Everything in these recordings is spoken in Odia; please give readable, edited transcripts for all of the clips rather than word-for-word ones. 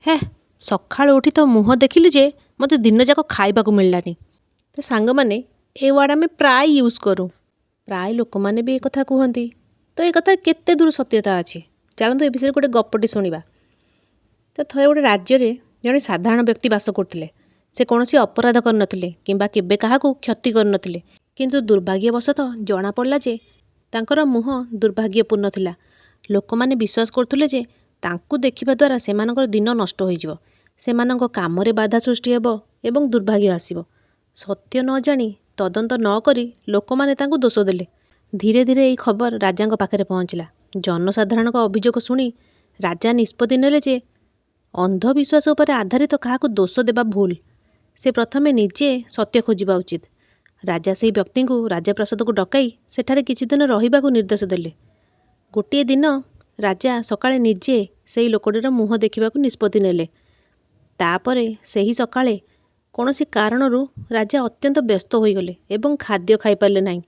ହେ ସକାଳୁ ଉଠି ତ ମୁହଁ ଦେଖିଲି ଯେ ମୋତେ ଦିନଯାକ ଖାଇବାକୁ ମିଳିଲାନି। ତ ସାଙ୍ଗମାନେ ଏ ୱାର୍ଡ଼ ଆମେ ପ୍ରାୟ ୟୁଜ୍ କରୁ, ପ୍ରାୟ ଲୋକମାନେ ବି ଏ କଥା କୁହନ୍ତି। ତ ଏ କଥାରେ କେତେ ଦୂର ସତ୍ୟତା ଅଛି, ଚାଲନ୍ତୁ ଏ ବିଷୟରେ ଗୋଟେ ଗପଟି ଶୁଣିବା। ତ ଥରେ ଗୋଟେ ରାଜ୍ୟରେ ଜଣେ ସାଧାରଣ ବ୍ୟକ୍ତି ବାସ କରୁଥିଲେ। ସେ କୌଣସି ଅପରାଧ କରିନଥିଲେ କିମ୍ବା କେବେ କାହାକୁ କ୍ଷତି କରିନଥିଲେ, କିନ୍ତୁ ଦୁର୍ଭାଗ୍ୟବଶତଃ ଜଣାପଡ଼ିଲା ଯେ ତାଙ୍କର ମୁହଁ ଦୁର୍ଭାଗ୍ୟପୂର୍ଣ୍ଣ ଥିଲା। ଲୋକମାନେ ବିଶ୍ୱାସ କରୁଥିଲେ ଯେ ତାଙ୍କୁ ଦେଖିବା ଦ୍ୱାରା ସେମାନଙ୍କର ଦିନ ନଷ୍ଟ ହୋଇଯିବ, ସେମାନଙ୍କ କାମରେ ବାଧା ସୃଷ୍ଟି ହେବ ଏବଂ ଦୁର୍ଭାଗ୍ୟ ଆସିବ। ସତ୍ୟ ନ ଜାଣି ତଦନ୍ତ ନ କରି ଲୋକମାନେ ତାଙ୍କୁ ଦୋଷ ଦେଲେ। ଧୀରେ ଧୀରେ ଏହି ଖବର ରାଜାଙ୍କ ପାଖରେ ପହଞ୍ଚିଲା। ଜନସାଧାରଣଙ୍କ ଅଭିଯୋଗ ଶୁଣି ରାଜା ନିଷ୍ପତ୍ତି ନେଲେ ଯେ ଅନ୍ଧବିଶ୍ୱାସ ଉପରେ ଆଧାରିତ କାହାକୁ ଦୋଷ ଦେବା ଭୁଲ। ସେ ପ୍ରଥମେ ନିଜେ ସତ୍ୟ ଖୋଜିବା ଉଚିତ। ରାଜା ସେହି ବ୍ୟକ୍ତିଙ୍କୁ ରାଜପ୍ରାସାଦକୁ ଡକାଇ ସେଠାରେ କିଛି ଦିନ ରହିବାକୁ ନିର୍ଦ୍ଦେଶ ଦେଲେ। ଗୋଟିଏ ଦିନ ରାଜା ସକାଳେ ନିଜେ ସେହି ଲୋକଟିର ମୁହଁ ଦେଖିବାକୁ ନିଷ୍ପତ୍ତି ନେଲେ। ତାପରେ ସେହି ସକାଳେ କୌଣସି କାରଣରୁ ରାଜା ଅତ୍ୟନ୍ତ ବ୍ୟସ୍ତ ହୋଇଗଲେ ଏବଂ ଖାଦ୍ୟ ଖାଇପାରିଲେ ନାହିଁ।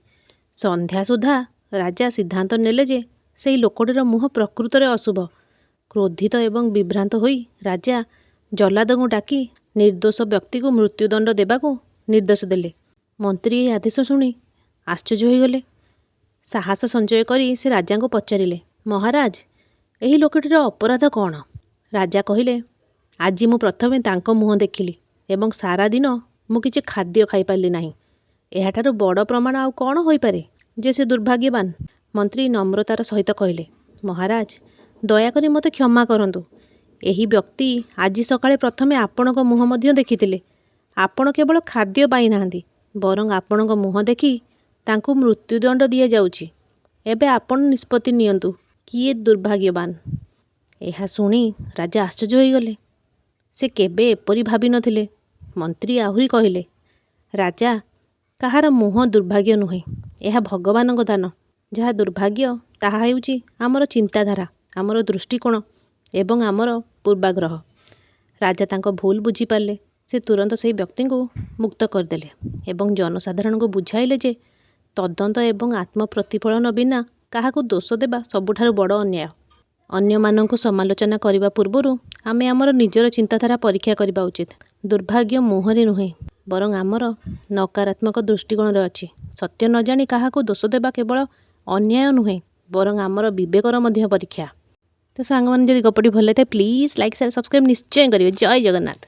ସନ୍ଧ୍ୟା ସୁଦ୍ଧା ରାଜା ସିଦ୍ଧାନ୍ତ ନେଲେ ଯେ ସେହି ଲୋକଟିର ମୁହଁ ପ୍ରକୃତରେ ଅଶୁଭ। କ୍ରୋଧିତ ଏବଂ ବିଭ୍ରାନ୍ତ ହୋଇ ରାଜା ଜଲ୍ଲାଦଙ୍କୁ ଡାକି ନିର୍ଦ୍ଦୋଷ ବ୍ୟକ୍ତିକୁ ମୃତ୍ୟୁଦଣ୍ଡ ଦେବାକୁ ନିର୍ଦ୍ଦେଶ ଦେଲେ। ମନ୍ତ୍ରୀ ଏହି ଆଦେଶ ଶୁଣି ଆଶ୍ଚର୍ଯ୍ୟ ହୋଇଗଲେ। ସାହସ ସଞ୍ଚୟ କରି ସେ ରାଜାଙ୍କୁ ପଚାରିଲେ, ମହାରାଜ, ଏହି ଲୋକଟିର ଅପରାଧ କ'ଣ? ରାଜା କହିଲେ, ଆଜି ମୁଁ ପ୍ରଥମେ ତାଙ୍କ ମୁହଁ ଦେଖିଲି ଏବଂ ସାରା ଦିନ ମୁଁ କିଛି ଖାଦ୍ୟ ଖାଇପାରିଲି ନାହିଁ। ଏହାଠାରୁ ବଡ଼ ପ୍ରମାଣ ଆଉ କ'ଣ ହୋଇପାରେ ଯେ ସେ ଦୁର୍ଭାଗ୍ୟବାନ? ମନ୍ତ୍ରୀ ନମ୍ରତାର ସହିତ କହିଲେ, ମହାରାଜ, ଦୟାକରି ମୋତେ କ୍ଷମା କରନ୍ତୁ। ଏହି ବ୍ୟକ୍ତି ଆଜି ସକାଳେ ପ୍ରଥମେ ଆପଣଙ୍କ ମୁହଁ ମଧ୍ୟ ଦେଖିଥିଲେ। ଆପଣ କେବଳ ଖାଦ୍ୟ ପାଇନାହାନ୍ତି, ବରଂ ଆପଣଙ୍କ ମୁହଁ ଦେଖି ତାଙ୍କୁ ମୃତ୍ୟୁଦଣ୍ଡ ଦିଆଯାଉଛି। ଏବେ ଆପଣ ନିଷ୍ପତ୍ତି ନିଅନ୍ତୁ, କିଏ ଦୁର୍ଭାଗ୍ୟବାନ? ଏହା ଶୁଣି ରାଜା ଆଶ୍ଚର୍ଯ୍ୟ ହୋଇଗଲେ। ସେ କେବେ ଏପରି ଭାବିନଥିଲେ। ମନ୍ତ୍ରୀ ଆହୁରି କହିଲେ, ରାଜା, କାହାର ମୁହଁ ଦୁର୍ଭାଗ୍ୟ ନୁହେଁ, ଏହା ଭଗବାନଙ୍କ ଦାନ। ଯାହା ଦୁର୍ଭାଗ୍ୟ ତାହା ହେଉଛି ଆମର ଚିନ୍ତାଧାରା, ଆମର ଦୃଷ୍ଟିକୋଣ ଏବଂ ଆମର ପୂର୍ବାଗ୍ରହ। ରାଜା ତାଙ୍କ ଭୁଲ ବୁଝିପାରିଲେ। ସେ ତୁରନ୍ତ ସେହି ବ୍ୟକ୍ତିଙ୍କୁ ମୁକ୍ତ କରିଦେଲେ ଏବଂ ଜନସାଧାରଣଙ୍କୁ ବୁଝାଇଲେ ଯେ ତଦନ୍ତ ଏବଂ ଆତ୍ମପ୍ରତିଫଳନ ବିନା କାହାକୁ ଦୋଷ ଦେବା ସବୁଠାରୁ ବଡ଼ ଅନ୍ୟାୟ। ଅନ୍ୟମାନଙ୍କୁ ସମାଲୋଚନା କରିବା ପୂର୍ବରୁ ଆମେ ଆମର ନିଜର ଚିନ୍ତାଧାରା ପରୀକ୍ଷା କରିବା ଉଚିତ। ଦୁର୍ଭାଗ୍ୟ ମୁହଁରେ ନୁହେଁ, ବରଂ ଆମର ନକାରାତ୍ମକ ଦୃଷ୍ଟିକୋଣରେ ଅଛି। ସତ୍ୟ ନ ଜାଣି କାହାକୁ ଦୋଷ ଦେବା କେବଳ ଅନ୍ୟାୟ ନୁହେଁ, ବରଂ ଆମର ବିବେକର ମଧ୍ୟ ପରୀକ୍ଷା। ତ ସାଙ୍ଗମାନେ, ଯଦି ଗପଟି ଭଲ ଲାଗିଥାଏ ପ୍ଲିଜ୍ ଲାଇକ୍, ସେୟାର, ସବସ୍କ୍ରାଇବ୍ ନିଶ୍ଚୟ କରିବେ। ଜୟ ଜଗନ୍ନାଥ।